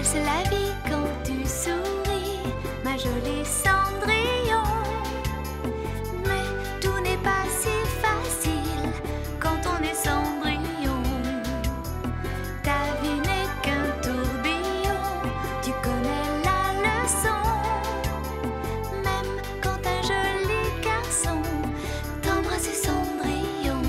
C'est la vie quand tu souris, ma jolie Cendrillon. Mais tout n'est pas si facile quand on est Cendrillon. Ta vie n'est qu'un tourbillon, tu connais la leçon. Même quand un joli garçon t'embrasse Cendrillon.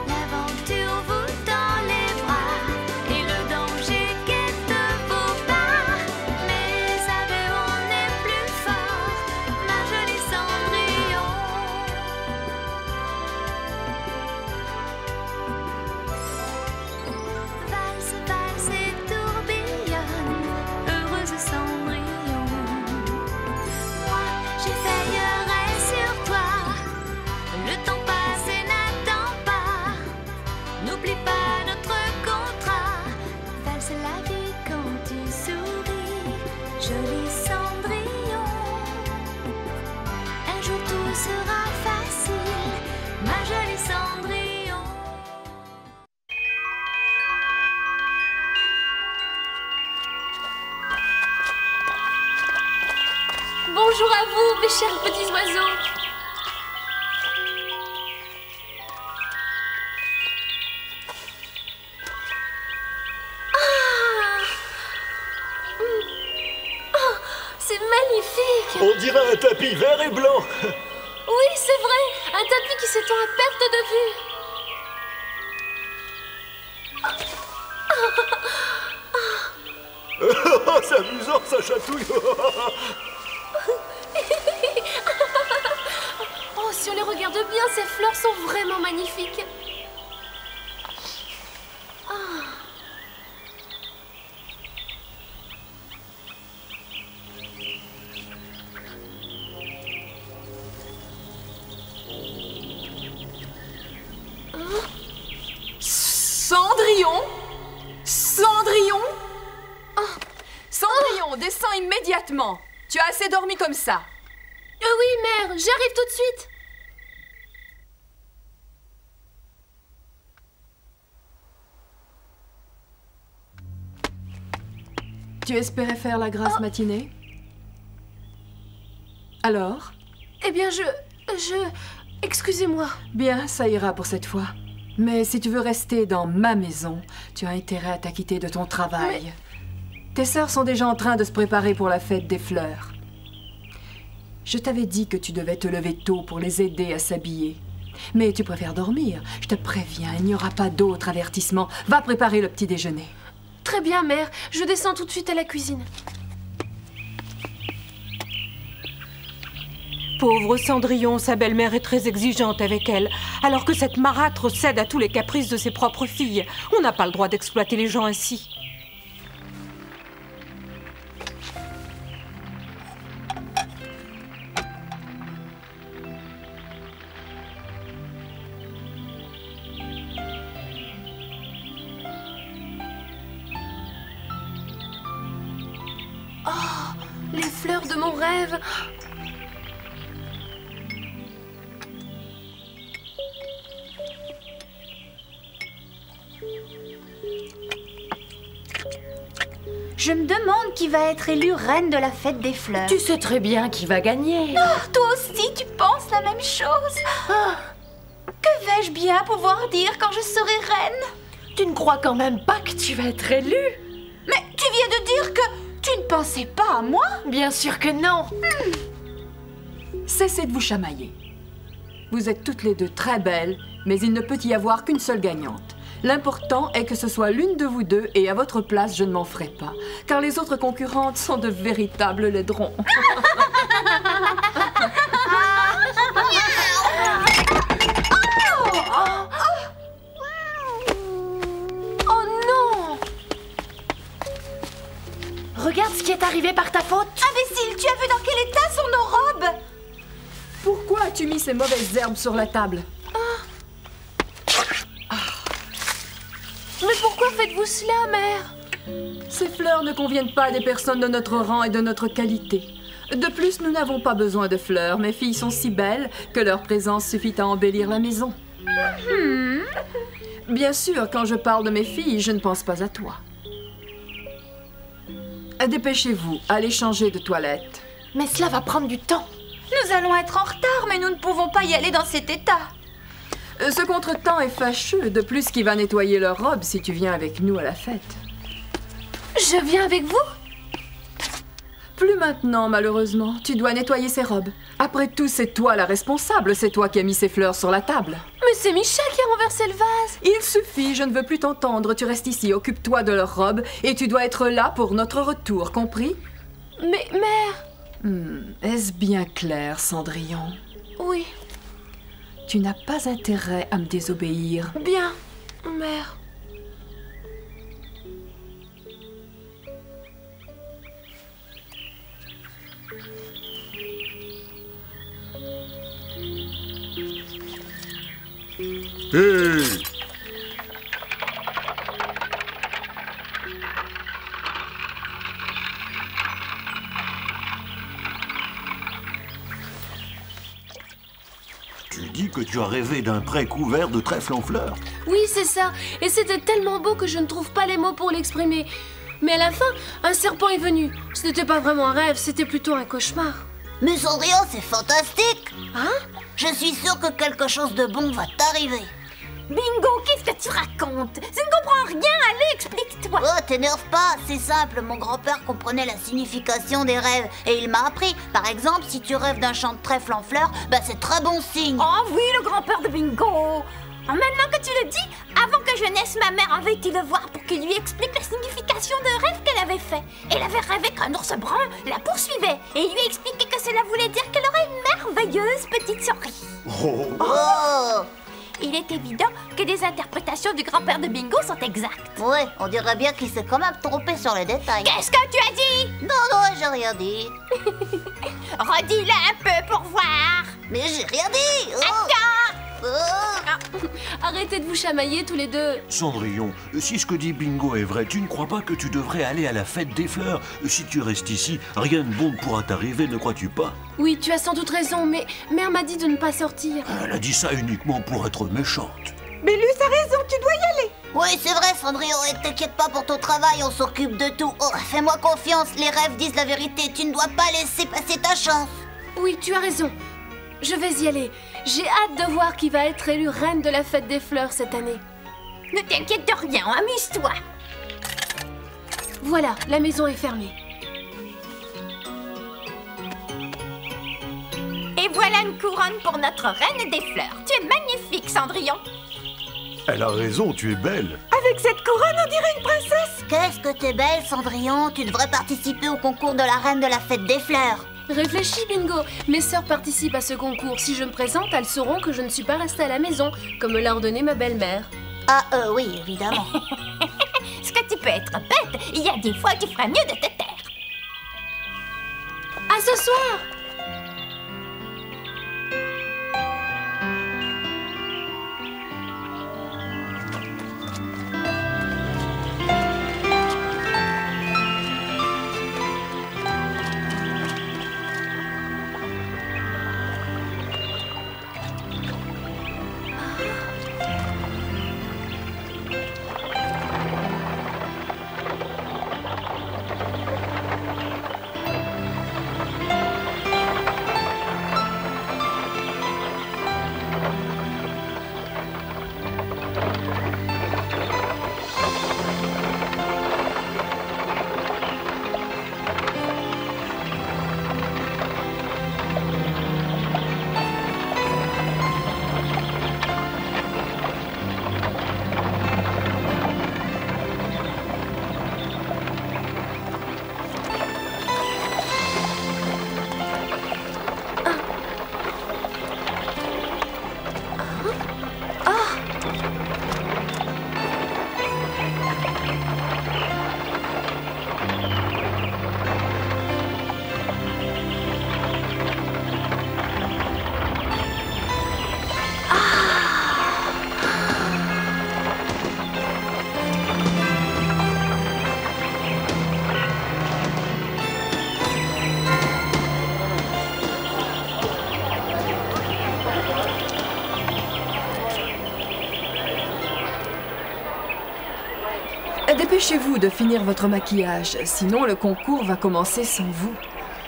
L'aventure vous tend les bras et le danger guette vos pas. Mais savez, on est plus fort, ma jolie Cendrillon. Valse, valse et tourbillonne, heureuse Cendrillon. Moi, j'éveillerai sur toi, le temps passe et n'attend pas. N'oublie pas notre contrat. Valse la vie quand tu souris, joli Cendrillon. Un jour tout sera facile, ma jolie Cendrillon. Bonjour à vous, mes chers petits oiseaux. C'est magnifique. On dirait un tapis vert et blanc. Oui, c'est vrai. Un tapis qui s'étend à perte de vue. C'est amusant, ça chatouille. Oh, si on les regarde bien, ces fleurs sont vraiment magnifiques. Cendrillon? Cendrillon? Cendrillon, descends immédiatement. Tu as assez dormi comme ça. Oui, mère, j'arrive tout de suite. Tu espérais faire la grasse matinée? Alors? Eh bien, excusez-moi. Bien, ça ira pour cette fois. Mais si tu veux rester dans ma maison, tu as intérêt à t'acquitter de ton travail. Tes sœurs sont déjà en train de se préparer pour la fête des fleurs. Je t'avais dit que tu devais te lever tôt pour les aider à s'habiller. Mais tu préfères dormir. Je te préviens, il n'y aura pas d'autre avertissement. Va préparer le petit déjeuner. Très bien, mère. Je descends tout de suite à la cuisine. Pauvre Cendrillon, sa belle-mère est très exigeante avec elle, alors que cette marâtre cède à tous les caprices de ses propres filles. On n'a pas le droit d'exploiter les gens ainsi. Les fleurs de mon rêve. Je me demande qui va être élue reine de la fête des fleurs. Tu sais très bien qui va gagner. Toi aussi, tu penses la même chose. Que vais-je bien pouvoir dire quand je serai reine? Tu ne crois quand même pas que tu vas être élue? Mais tu viens de dire que tu ne pensais pas à moi? Bien sûr que non. Cessez de vous chamailler. Vous êtes toutes les deux très belles, mais il ne peut y avoir qu'une seule gagnante. L'important est que ce soit l'une de vous deux et à votre place, je ne m'en ferai pas. Car les autres concurrentes sont de véritables laidrons. Oh non! Regarde ce qui est arrivé par ta faute. Imbécile, tu as vu dans quel état sont nos robes? Pourquoi as-tu mis ces mauvaises herbes sur la table? Mais pourquoi faites-vous cela, mère? Ces fleurs ne conviennent pas à des personnes de notre rang et de notre qualité. De plus, nous n'avons pas besoin de fleurs. Mes filles sont si belles que leur présence suffit à embellir la maison. Bien sûr, quand je parle de mes filles, je ne pense pas à toi. Dépêchez-vous, allez changer de toilette. Mais cela va prendre du temps. Nous allons être en retard, mais nous ne pouvons pas y aller dans cet état. Ce contretemps est fâcheux, de plus qui va nettoyer leurs robes si tu viens avec nous à la fête. Je viens avec vous? Plus maintenant, malheureusement. Tu dois nettoyer ses robes. Après tout, c'est toi la responsable, c'est toi qui as mis ces fleurs sur la table. Mais c'est Micha qui a renversé le vase. Il suffit, je ne veux plus t'entendre. Tu restes ici, occupe-toi de leurs robes et tu dois être là pour notre retour, compris? Mais, mère... Est-ce bien clair, Cendrillon? Oui, Tu n'as pas intérêt à me désobéir. bien, mère. Hé! Tu dis que tu as rêvé d'un pré couvert de trèfles en fleurs. Oui, c'est ça. Et c'était tellement beau que je ne trouve pas les mots pour l'exprimer. Mais à la fin, un serpent est venu. Ce n'était pas vraiment un rêve, c'était plutôt un cauchemar. Mais Cendrillon, c'est fantastique! Hein? Je suis sûre que quelque chose de bon va t'arriver. Bingo, qu'est-ce que tu racontes? Je ne comprends rien, allez, explique-toi. Oh, t'énerve pas, c'est simple. Mon grand-père comprenait la signification des rêves et il m'a appris. Par exemple, si tu rêves d'un champ de trèfle en fleurs, bah c'est très bon signe. Oh oui, le grand-père de Bingo. Maintenant que tu le dis, avant que je naisse, ma mère avait été le voir pour qu'il lui explique la signification de rêve qu'elle avait fait. Elle avait rêvé qu'un ours brun la poursuivait et il lui expliquait que cela voulait dire qu'elle aurait une merveilleuse petite souris. Oh! Il est évident que les interprétations du grand-père de Bingo sont exactes. Ouais, on dirait bien qu'il s'est quand même trompé sur les détails. Qu'est-ce que tu as dit? Non, j'ai rien dit. Redis-le un peu pour voir. Mais j'ai rien dit. Oh. Attends. Oh. Arrêtez de vous chamailler tous les deux. Cendrillon, si ce que dit Bingo est vrai, tu ne crois pas que tu devrais aller à la fête des fleurs? Si tu restes ici, rien de bon ne pourra t'arriver, ne crois-tu pas? Oui, tu as sans doute raison, mais mère m'a dit de ne pas sortir. Elle a dit ça uniquement pour être méchante. Bélus a raison, tu dois y aller. Oui, c'est vrai, Cendrillon, et t'inquiète pas pour ton travail, on s'occupe de tout. Oh, fais-moi confiance, les rêves disent la vérité, tu ne dois pas laisser passer ta chance. Oui, tu as raison. Je vais y aller. J'ai hâte de voir qui va être élue reine de la fête des fleurs cette année. Ne t'inquiète de rien, amuse-toi. Voilà, la maison est fermée. Et voilà une couronne pour notre reine des fleurs. Tu es magnifique, Cendrillon. Elle a raison, tu es belle. Avec cette couronne, on dirait une princesse. Qu'est-ce que t'es belle, Cendrillon, tu devrais participer au concours de la reine de la fête des fleurs. Réfléchis, Bingo. Mes sœurs participent à ce concours. Si je me présente, elles sauront que je ne suis pas restée à la maison, comme l'a ordonné ma belle-mère. Ah, oui, évidemment. Ce que tu peux être bête, il y a des fois tu ferais mieux de te taire. À ce soir! Dépêchez-vous de finir votre maquillage, sinon le concours va commencer sans vous.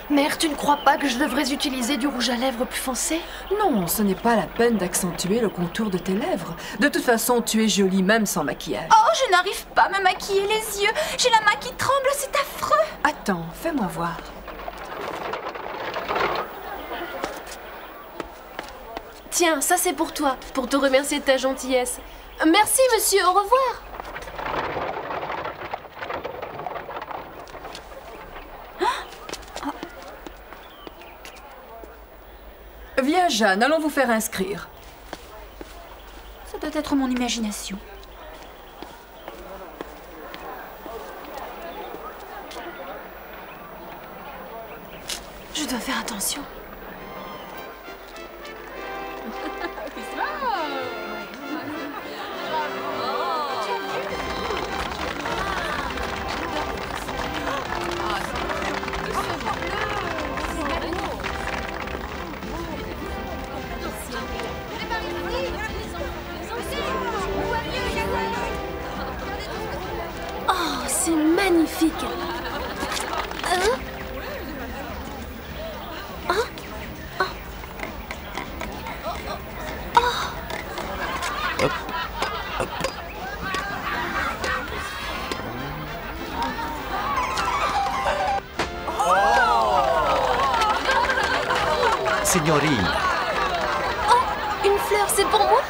Mère, tu ne crois pas que je devrais utiliser du rouge à lèvres plus foncé? Non, ce n'est pas la peine d'accentuer le contour de tes lèvres. De toute façon, tu es jolie même sans maquillage. Oh, je n'arrive pas à me maquiller les yeux. J'ai la main qui tremble, c'est affreux. Attends, fais-moi voir. Tiens, ça c'est pour toi, pour te remercier de ta gentillesse. Merci monsieur, au revoir. Viens Jeanne, allons vous faire inscrire. Ça doit être mon imagination. Je dois faire attention. Oh, c'est magnifique. Signorine, Une fleur, c'est pour moi?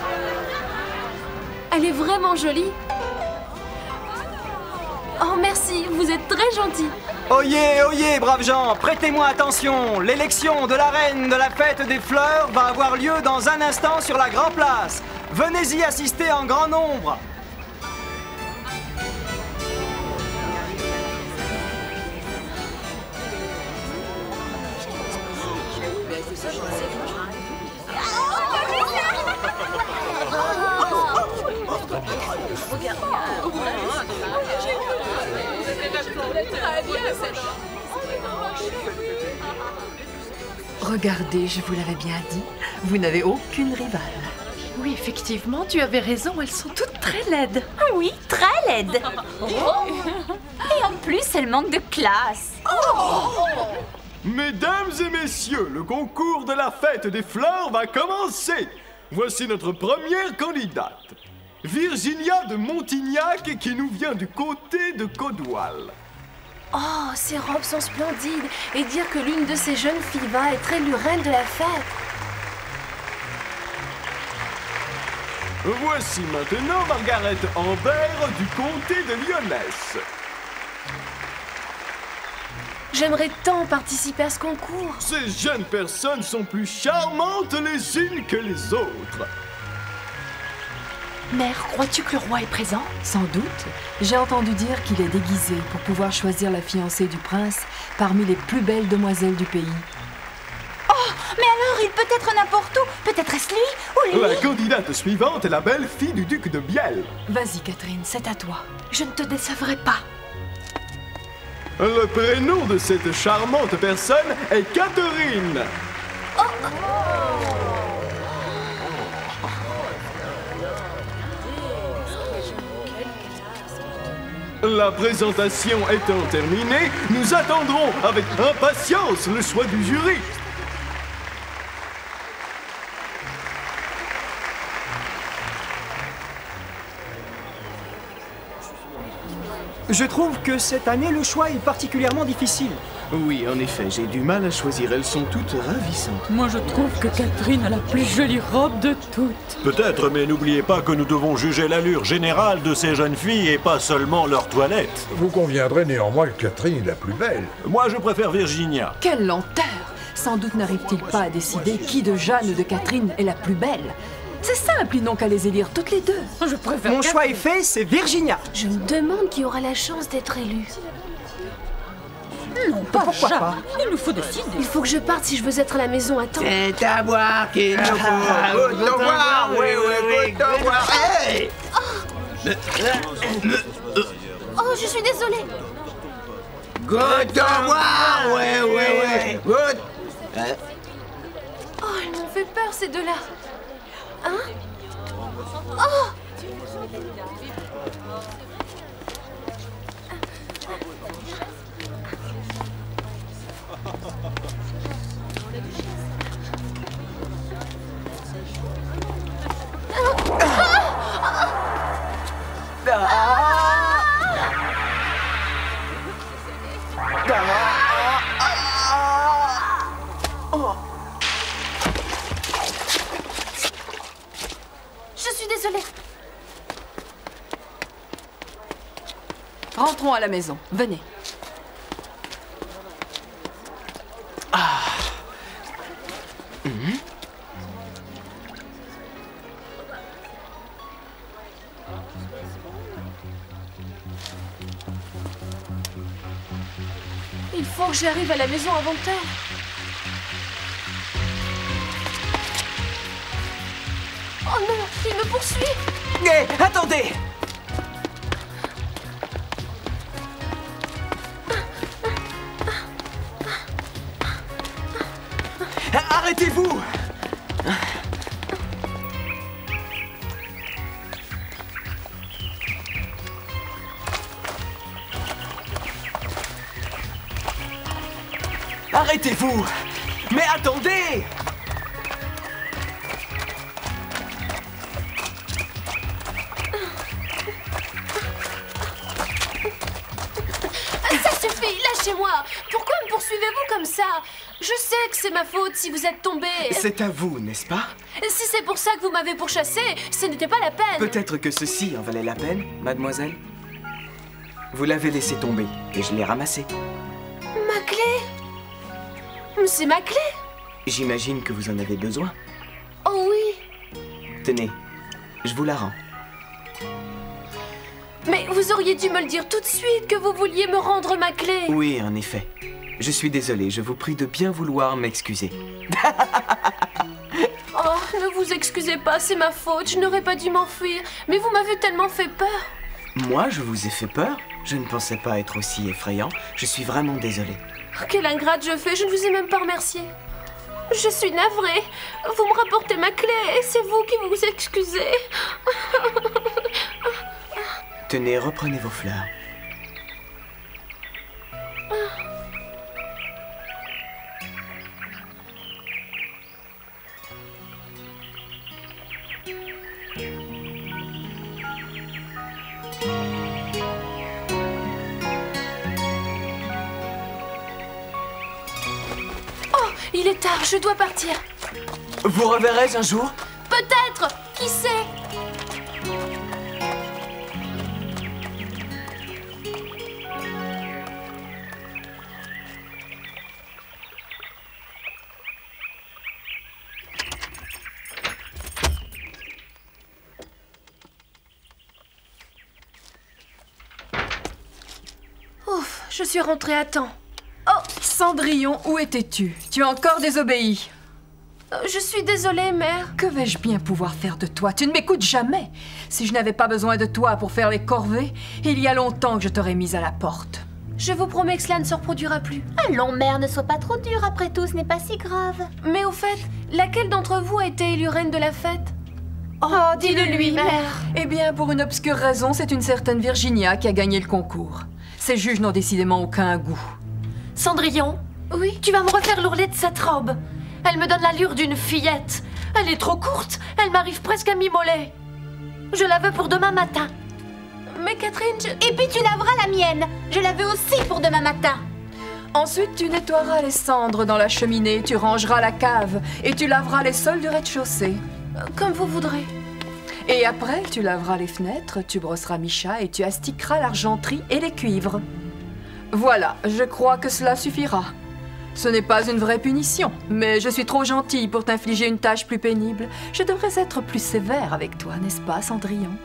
Elle est vraiment jolie. Oh, merci, vous êtes très gentil. Oyez, oyez, braves gens, prêtez-moi attention. L'élection de la reine de la fête des fleurs va avoir lieu dans un instant sur la Grand Place. Venez y assister en grand nombre. Regardez, je vous l'avais bien dit, vous n'avez aucune rivale. Oui, effectivement, tu avais raison, elles sont toutes très laides. Oui, très laide. Et en plus, elle manque de classe. Mesdames et messieurs, le concours de la fête des fleurs va commencer. Voici notre première candidate. Virginia de Montignac qui nous vient du côté de Caudoil. Oh, ces robes sont splendides. Et dire que l'une de ces jeunes filles va être élue reine de la fête. Voici maintenant Margaret Ambert du comté de Lyonesse. J'aimerais tant participer à ce concours. Ces jeunes personnes sont plus charmantes les unes que les autres. Mère, crois-tu que le roi est présent? Sans doute. J'ai entendu dire qu'il est déguisé pour pouvoir choisir la fiancée du prince parmi les plus belles demoiselles du pays. Oh, mais alors, il peut être n'importe où. Peut-être est-ce lui ou lui. La candidate suivante est la belle-fille du duc de Biel. Vas-y, Catherine, c'est à toi. Je ne te décevrai pas. Le prénom de cette charmante personne est Catherine. La présentation étant terminée, nous attendrons avec impatience le choix du jury. Je trouve que cette année, le choix est particulièrement difficile. Oui, en effet, j'ai du mal à choisir. Elles sont toutes ravissantes. Moi, je trouve que Catherine a la plus jolie robe de toutes. peut-être, mais n'oubliez pas que nous devons juger l'allure générale de ces jeunes filles et pas seulement leur toilette. Vous conviendrez néanmoins que Catherine est la plus belle. Moi, je préfère Virginia. Quelle lenteur! Sans doute n'arrive-t-il pas à décider qui de Jeanne ou de Catherine est la plus belle. C'est simple, ils n'ont qu'à les élire toutes les deux. Je préfère Mon choix est fait, c'est Virginia. Je me demande qui aura la chance d'être élu. Non, pas Pourquoi Jeanne. pas? Il nous faut décider. Il faut que je parte si je veux être à la maison à temps. C'est à boire qu'il nous faut. Goûte au boire, oui, oui, goûte au boire. Hey! Oh, je suis désolée. Goûte au boire, oui, oui, oui. Goûte. Oh, elles m'ont fait peur, ces deux-là. Hein? Oh! Je suis désolée. Rentrons à la maison. Venez. Il faut que j'arrive à la maison avant tard. Oh non, il me poursuit. Hé, attendez! Arrêtez-vous! Arrêtez-vous! Mais attendez! Ça suffit, lâchez-moi. Pourquoi me poursuivez-vous comme ça? Je sais que c'est ma faute si vous êtes tombé. C'est à vous, n'est-ce pas? Si c'est pour ça que vous m'avez pourchassé, ce n'était pas la peine. Peut-être que ceci en valait la peine, mademoiselle. Vous l'avez laissé tomber et je l'ai ramassé. Ma clé? C'est ma clé? J'imagine que vous en avez besoin. Oh oui. Tenez, je vous la rends. Mais vous auriez dû me le dire tout de suite que vous vouliez me rendre ma clé. Oui, en effet. Je suis désolé, je vous prie de bien vouloir m'excuser. Oh, ne vous excusez pas, c'est ma faute, je n'aurais pas dû m'enfuir. Mais vous m'avez tellement fait peur. Moi, je vous ai fait peur? Je ne pensais pas être aussi effrayant. Je suis vraiment désolé. Quelle ingrate je fais, je ne vous ai même pas remercié. Je suis navrée. Vous me rapportez ma clé et c'est vous qui vous excusez. Tenez, reprenez vos fleurs. Oh, il est tard, je dois partir. Vous reverrai-je un jour? Peut-être, qui sait? Ouf, je suis rentrée à temps. Oh, Cendrillon, où étais-tu? Tu as encore désobéi. Je suis désolée, mère. Que vais-je bien pouvoir faire de toi? Tu ne m'écoutes jamais. Si je n'avais pas besoin de toi pour faire les corvées, il y a longtemps que je t'aurais mise à la porte. Je vous promets que cela ne se reproduira plus. Allons, mère, ne sois pas trop dure. Après tout, ce n'est pas si grave. Mais au fait, laquelle d'entre vous a été élue reine de la fête? Oh, dis-le-lui, mère. Eh bien, pour une obscure raison, c'est une certaine Virginia qui a gagné le concours. Ces juges n'ont décidément aucun goût. Cendrillon, oui, tu vas me refaire l'ourlet de cette robe. Elle me donne l'allure d'une fillette. Elle est trop courte, elle m'arrive presque à m'immoler. Je la veux pour demain matin. Mais Catherine, Et puis tu laveras la mienne. Je la veux aussi pour demain matin. Ensuite, tu nettoieras les cendres dans la cheminée, tu rangeras la cave et tu laveras les sols du rez-de-chaussée. Comme vous voudrez. Et après, tu laveras les fenêtres, tu brosseras Micha et tu astiqueras l'argenterie et les cuivres. Voilà, je crois que cela suffira. Ce n'est pas une vraie punition, mais je suis trop gentille pour t'infliger une tâche plus pénible. Je devrais être plus sévère avec toi, n'est-ce pas, Cendrillon?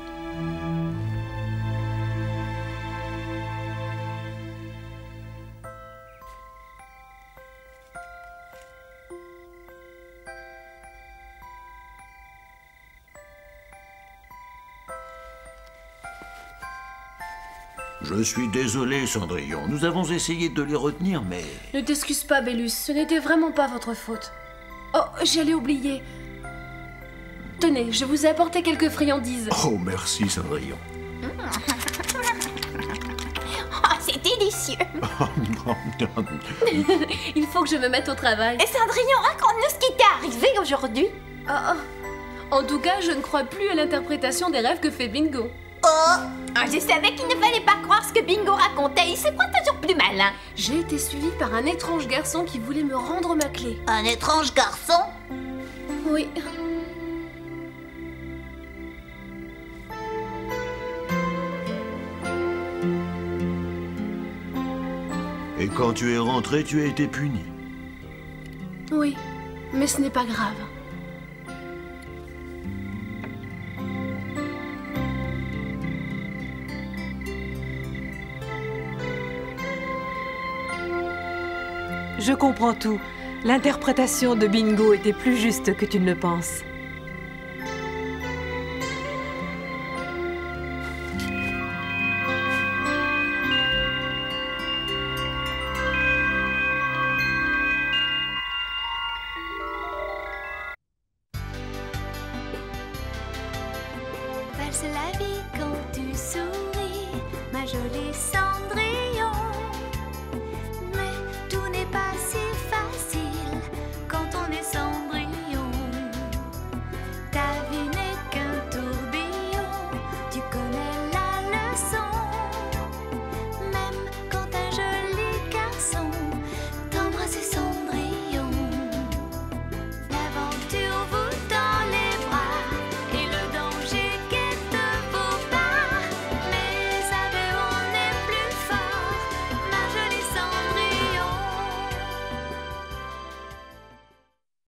Je suis désolé, Cendrillon. Nous avons essayé de les retenir, mais... Ne t'excuse pas, Bélus. Ce n'était vraiment pas votre faute. Oh, j'allais oublier. Tenez, je vous ai apporté quelques friandises. Oh, merci, Cendrillon. Oh, c'est délicieux. Il faut que je me mette au travail. Et Cendrillon, raconte-nous ce qui t'est arrivé aujourd'hui. En tout cas, je ne crois plus à l'interprétation des rêves que fait Bingo. Je savais qu'il ne fallait pas croire ce que Bingo racontait. Il se croit toujours plus malin. J'ai été suivie par un étrange garçon qui voulait me rendre ma clé. Un étrange garçon? Oui. Et quand tu es rentré, tu as été puni. Oui, mais ce n'est pas grave. Je comprends tout. L'interprétation de Bingo était plus juste que tu ne le penses.